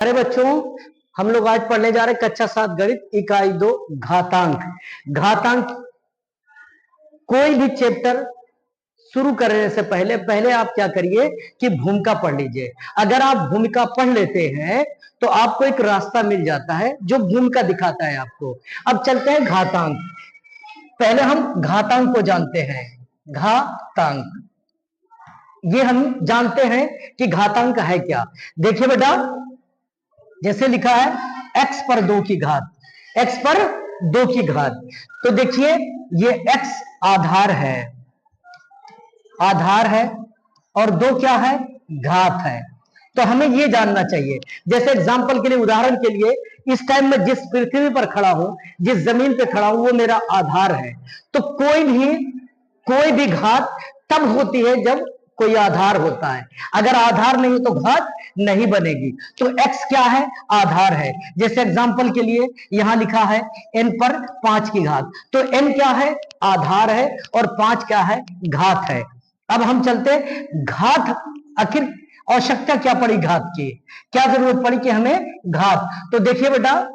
अरे बच्चों, हम लोग आज पढ़ने जा रहे हैं कक्षा 7 गणित इकाई 2 घातांक। घातांक कोई भी चैप्टर शुरू करने से पहले पहले आप क्या करिए कि भूमिका पढ़ लीजिए। अगर आप भूमिका पढ़ लेते हैं तो आपको एक रास्ता मिल जाता है जो भूमिका दिखाता है आपको। अब चलते हैं घातांक। पहले हम घातांक को जानते हैं। घातांक, ये हम जानते हैं कि घातांक है क्या। देखिए बेटा, जैसे लिखा है x पर 2 की घात, x पर 2 की घात। तो देखिए ये x आधार है, आधार है, और 2 क्या है, घात है। तो हमें ये जानना चाहिए, जैसे एग्जांपल के लिए, उदाहरण के लिए, इस टाइम में जिस पृथ्वी पर खड़ा हूं, जिस जमीन पे खड़ा हूं, वो मेरा आधार है। तो कोई भी घात तब होती है जब कोई आधार होता है। अगर आधार नहीं तो घात नहीं बनेगी। तो x क्या है, आधार है। जैसे एग्जांपल के लिए यहां लिखा है n पर 5 की घात, तो n क्या है, आधार है, और 5 क्या है, घात है। अब हम चलते घात, आखिर आवश्यकता क्या पड़ी घात की, क्या जरूरत पड़ी कि हमें घात। तो देखिए बेटा,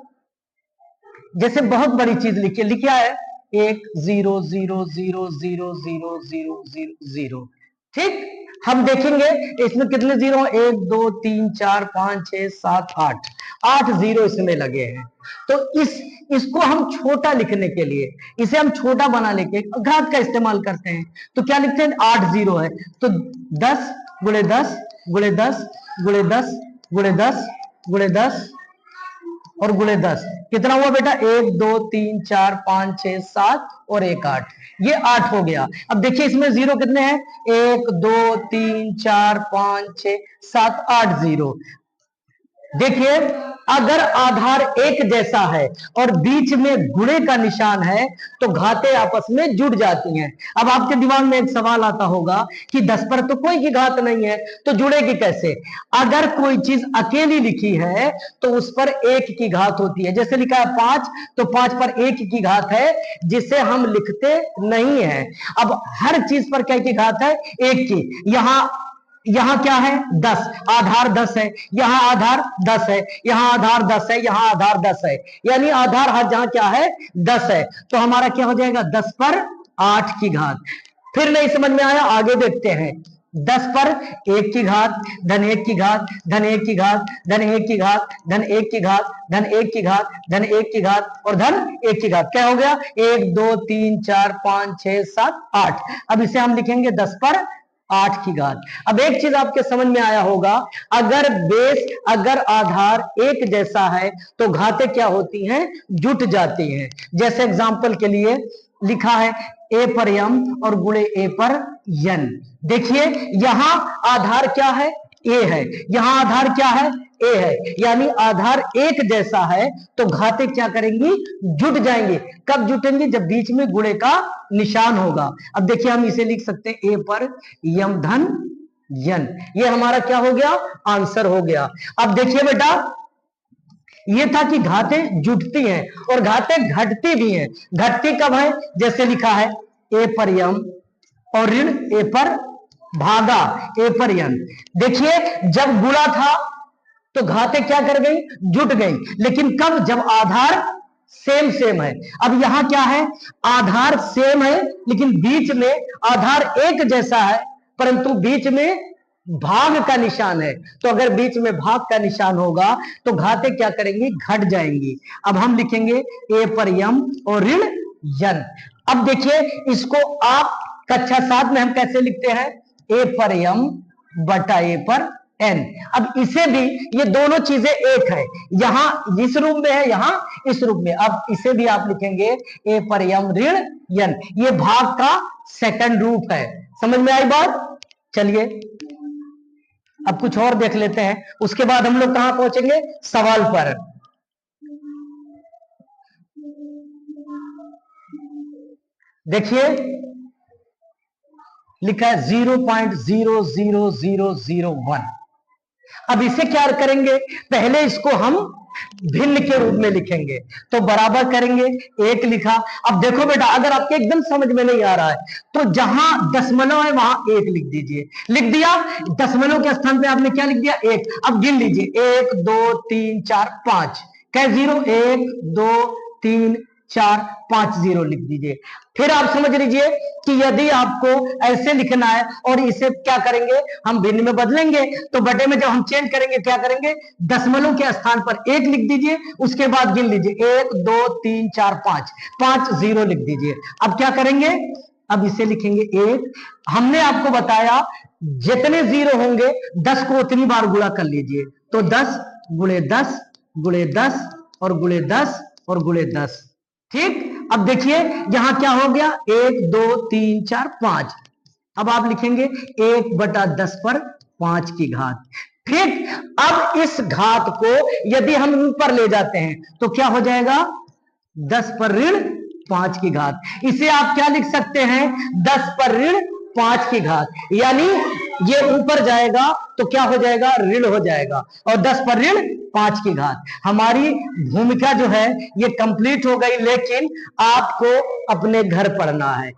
जैसे बहुत बड़ी चीज लिखिया है 1 0 0 0 0 0 0 0 0, ठीक। हम देखेंगे इसमें कितने जीरो, 1 2 3 4 5 6 7 8, 8 जीरो इसमें लगे हैं। तो इसको हम छोटा लिखने के लिए, इसे हम छोटा बनाने के घात का इस्तेमाल करते हैं। तो क्या लिखते हैं, 8 जीरो है, तो 10 गुणे 10 गुणे 10 गुणे 10 गुणे 10 गुणे 10 और गुणे 10, कितना हुआ बेटा, 1 2 3 4 5 6 7 और 1 8, ये 8 हो गया। अब देखिए इसमें जीरो कितने हैं, 1 2 3 4 5 6 7 8 जीरो। देखिए अगर आधार एक जैसा है और बीच में गुणे का निशान है तो घातें आपस में जुड़ जाती हैं। अब आपके दिमाग में एक सवाल आता होगा कि 10 पर तो कोई की घात नहीं है, तो जुड़ेगी कैसे। अगर कोई चीज अकेली लिखी है तो उस पर 1 की घात होती है। जैसे लिखा है 5, तो 5 पर 1 की घात है, जिसे हम लिखते नहीं है। अब हर चीज पर क्या की घात है, 1 की। यहां क्या है, 10, आधार 10 है, यहां आधार 10 है, यहां आधार 10 है, यहां आधार 10 है, यानी आधार हर जहां क्या है, 10 है। तो हमारा क्या हो जाएगा, 10 पर 8 की घात। फिर नहीं समझ में आया, आगे देखते हैं। 10 पर 1 की घात, धन 1 की घात, धन 1 की घात, धन 1 की घात, धन 1 की घात, धन 1 की घात, धन 1 की घात, और धन 1 की घात। क्या हो गया, 1 2 3 4 5 6 7 8। अब इसे हम लिखेंगे 10 पर 8 की घात। अब एक चीज आपके समझ में आया होगा, अगर आधार एक जैसा है तो घातें क्या होती हैं, जुट जाती हैं। जैसे एग्जांपल के लिए लिखा है a पर m और गुणे a पर n। देखिए यहां आधार क्या है, a है, यहां आधार क्या है, a है, यानी आधार एक जैसा है तो घातें क्या करेंगी, जुट जाएंगी। कब जुटेंगी, जब बीच में गुणे का निशान होगा। अब देखिए हम इसे लिख सकते हैं a पर m धन n, ये हमारा क्या हो गया, आंसर हो गया। अब देखिए बेटा, ये था कि घातें जुटती हैं और घातें घटती भी हैं। घटती कब है, जैसे लिखा है a पर m और ऋण a पर भागा a पर n। देखिए जब गुणा था तो घातें क्या कर गई, जुट गई, लेकिन कब, जब आधार सेम है। अब यहां क्या है, आधार सेम है लेकिन बीच में आधार एक जैसा है, परंतु बीच में भाग का निशान है। तो अगर बीच में भाग का निशान होगा तो घातें क्या करेंगी, घट जाएंगी। अब हम लिखेंगे a पर m और ऋण n। अब देखिए इसको आप कक्षा 7 में हम कैसे लिखते हैं, a पर m बटा a पर n। अब इसे भी, ये दोनों चीजें एक है, यहां इस रूप में है, यहां इस रूप में। अब इसे भी आप लिखेंगे a पर m ऋण n, ये भाग का सेकंड रूप है। समझ में आई बात। चलिए अब कुछ और देख लेते हैं, उसके बाद हम लोग कहां पहुंचेंगे, सवाल पर। देखिए लिखा है 0.00001। अब इसे क्या करेंगे, पहले इसको हम भिन्न के रूप में लिखेंगे। तो बराबर करेंगे, 1 लिखा। अब देखो बेटा, अगर आपके एकदम समझ में नहीं आ रहा है तो जहां दशमलव है वहां 1 लिख दीजिए। लिख दिया, दशमलव के स्थान पे आपने क्या लिख दिया? 1। अब गिन लीजिए, 1 2 3 4 5। क्या 0? 1 2 3 4 5 0 लिख दीजिए। फिर आप समझ लीजिए कि यदि आपको ऐसे लिखना है और इसे क्या करेंगे, हम भिन्न में बदलेंगे, तो बटे में जब हम चेंज करेंगे क्या करेंगे, दशमलव के स्थान पर 1 लिख दीजिए, उसके बाद गिन लीजिए 1 2 3 4 5 5 0 लिख दीजिए। अब क्या करेंगे, अब इसे लिखेंगे 1। हमने आपको बताया जितने 0 होंगे 10 को उतनी बार गुणा कर लीजिए। तो 10 गुणे 10 गुणे 10 और गुणे 10 और गुणे 10। ठीक। अब देखिए यहां क्या हो गया, 1 2 3 4 5। अब आप लिखेंगे 1/10 पर 5 की घात। ठीक। अब इस घात को यदि हम ऊपर ले जाते हैं तो क्या हो जाएगा, 10 पर ऋण 5 की घात। इसे आप क्या लिख सकते हैं, 10 पर ऋण 5 की घात। यानी ये ऊपर जाएगा तो क्या हो जाएगा, ऋण हो जाएगा, और 10 पर ऋण 5 की घात। हमारी भूमिका जो है ये कंप्लीट हो गई, लेकिन आपको अपने घर पढ़ना है।